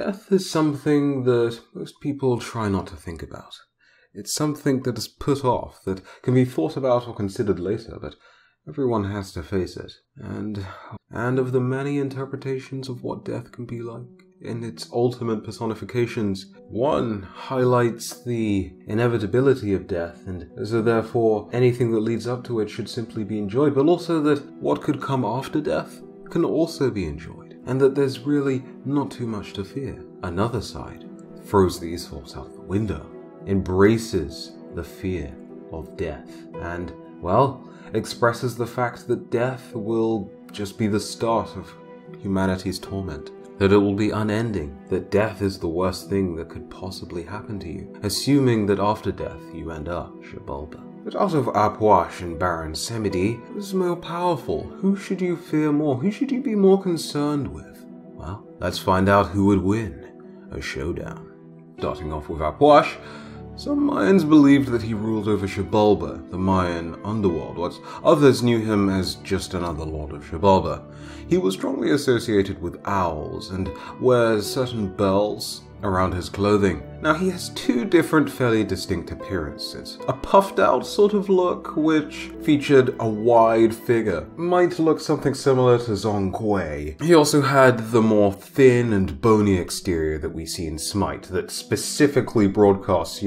Death is something that most people try not to think about. It's something that is put off, that can be thought about or considered later, but everyone has to face it. And of the many interpretations of what death can be like, in its ultimate personifications, one highlights the inevitability of death, and so therefore anything that leads up to it should simply be enjoyed, but also that what could come after death can also be enjoyed, and that there's really not too much to fear. Another side throws these thoughts out the window, embraces the fear of death, and, well, expresses the fact that death will just be the start of humanity's torment, that it will be unending, that death is the worst thing that could possibly happen to you, assuming that after death you end up Xibalba. But out of Puch and Baron Samedi, who's more powerful? Who should you fear more? Who should you be more concerned with? Well, let's find out who would win a showdown. Starting off with Puch, some Mayans believed that he ruled over Xibalba, the Mayan underworld, whilst others knew him as just another lord of Xibalba. He was strongly associated with owls and wears certain bells around his clothing. Now he has two different fairly distinct appearances. A puffed out sort of look, which featured a wide figure. Might look something similar to Zhong Kuei. He also had the more thin and bony exterior that we see in Smite, that specifically broadcasts,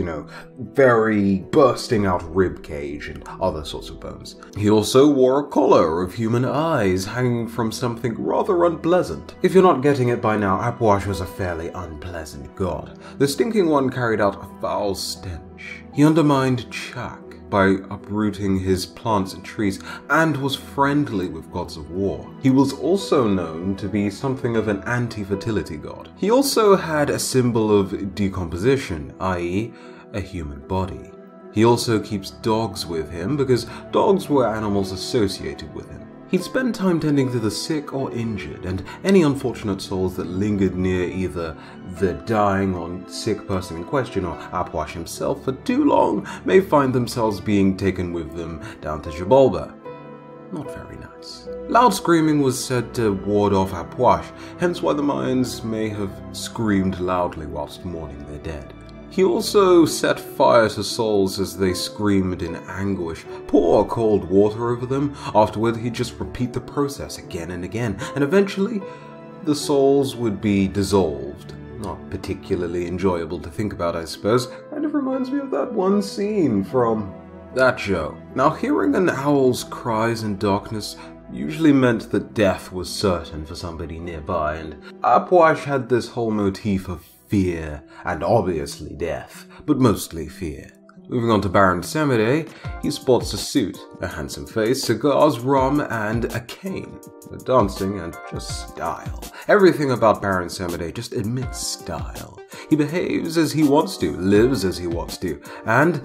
very bursting out rib cage and other sorts of bones. He also wore a collar of human eyes hanging from something rather unpleasant. If you're not getting it by now, Puch was a fairly unpleasant god. The stinking one carried out a foul stench. He undermined Chak by uprooting his plants and trees, and was friendly with gods of war. He was also known to be something of an anti-fertility god. He also had a symbol of decomposition, i.e., a human body. He also keeps dogs with him because dogs were animals associated with him. He'd spend time tending to the sick or injured, and any unfortunate souls that lingered near either the dying or sick person in question or Puch himself for too long may find themselves being taken with them down to Xibalba. Not very nice. Loud screaming was said to ward off Puch, hence why the Mayans may have screamed loudly whilst mourning their dead. He also set fire to souls as they screamed in anguish, pour cold water over them. Afterward, he'd just repeat the process again and again, and eventually the souls would be dissolved. Not particularly enjoyable to think about, I suppose. Kind of reminds me of that one scene from that show. Now, hearing an owl's cries in darkness usually meant that death was certain for somebody nearby, and Puch had this whole motif of fear, and obviously death, but mostly fear. Moving on to Baron Samedi, he sports a suit, a handsome face, cigars, rum, and a cane. But dancing and just style. Everything about Baron Samedi just emits style. He behaves as he wants to, lives as he wants to, and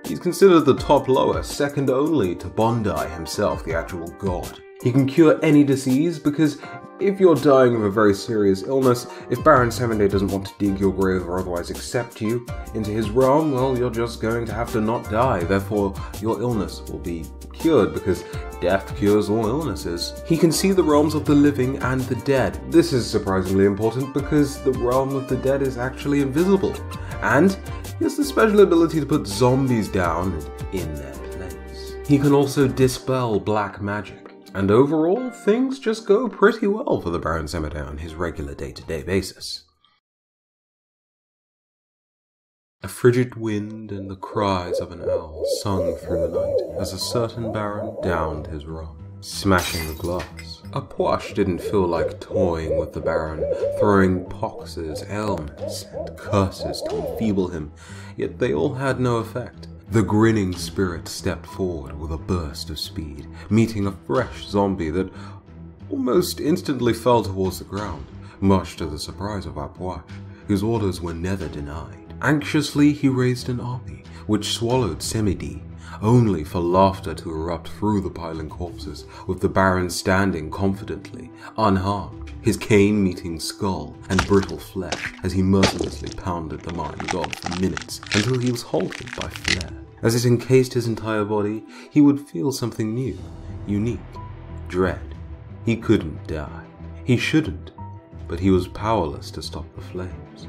he's considered the top lower, second only to Bondi himself, the actual god. He can cure any disease because if you're dying of a very serious illness, if Baron Samedi doesn't want to dig your grave or otherwise accept you into his realm, well, you're just going to have to not die. Therefore, your illness will be cured because death cures all illnesses. He can see the realms of the living and the dead. This is surprisingly important because the realm of the dead is actually invisible. And he has the special ability to put zombies down in their place. He can also dispel black magic. And overall, things just go pretty well for the Baron Samedi on his regular day-to-day basis. A frigid wind and the cries of an owl sung through the night as a certain baron downed his rum, smashing the glass. Puch didn't feel like toying with the baron, throwing poxes, ailments, and curses to enfeeble him, yet they all had no effect. The grinning spirit stepped forward with a burst of speed, meeting a fresh zombie that almost instantly fell towards the ground, much to the surprise of Puch, whose orders were never denied. Anxiously, he raised an army, which swallowed Samedi, only for laughter to erupt through the piling corpses, with the Baron standing confidently, unharmed, his cane meeting skull and brittle flesh as he mercilessly pounded the Mayan god for minutes until he was halted by flare. As it encased his entire body, he would feel something new, unique, dread. He couldn't die. He shouldn't. but he was powerless to stop the flames.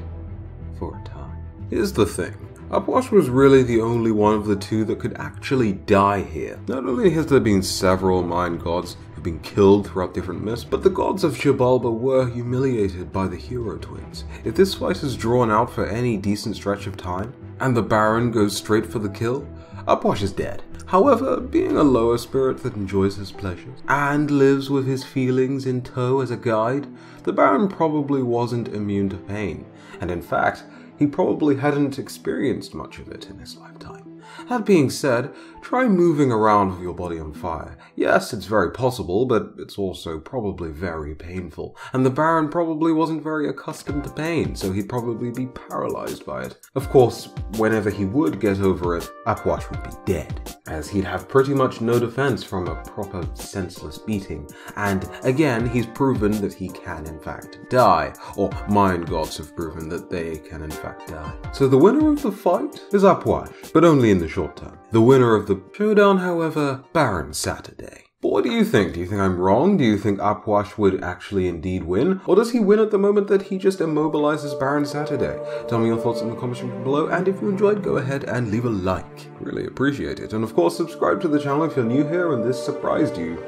For a time. Here's the thing. Upwash was really the only one of the two that could actually die here. Not only has there been several mine gods who've been killed throughout different myths, but the gods of Xibalba were humiliated by the hero twins. If this fight is drawn out for any decent stretch of time, and the Baron goes straight for the kill, Upwash is dead. However, being a lower spirit that enjoys his pleasures, and lives with his feelings in tow as a guide, the Baron probably wasn't immune to pain, and in fact, he probably hadn't experienced much of it in his lifetime. That being said, try moving around with your body on fire. Yes, it's very possible, but it's also probably very painful. And the Baron probably wasn't very accustomed to pain, so he'd probably be paralyzed by it. Of course, whenever he would get over it, Upwash would be dead, as he'd have pretty much no defense from a proper senseless beating. And again, he's proven that he can in fact die, or mine gods have proven that they can in fact die. So the winner of the fight is Upwash, but only in the short term. The winner of the showdown, however, Baron Saturday. But what do you think? Do you think I'm wrong? Do you think Upwash would actually indeed win? Or does he win at the moment that he just immobilizes Baron Saturday? Tell me your thoughts in the comments section below, and if you enjoyed, go ahead and leave a like. Really appreciate it. And of course, subscribe to the channel if you're new here and this surprised you.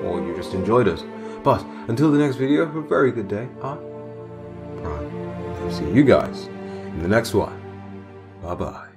Or you just enjoyed it. But until the next video, have a very good day. Prime. I'll see you guys in the next one. Bye-bye.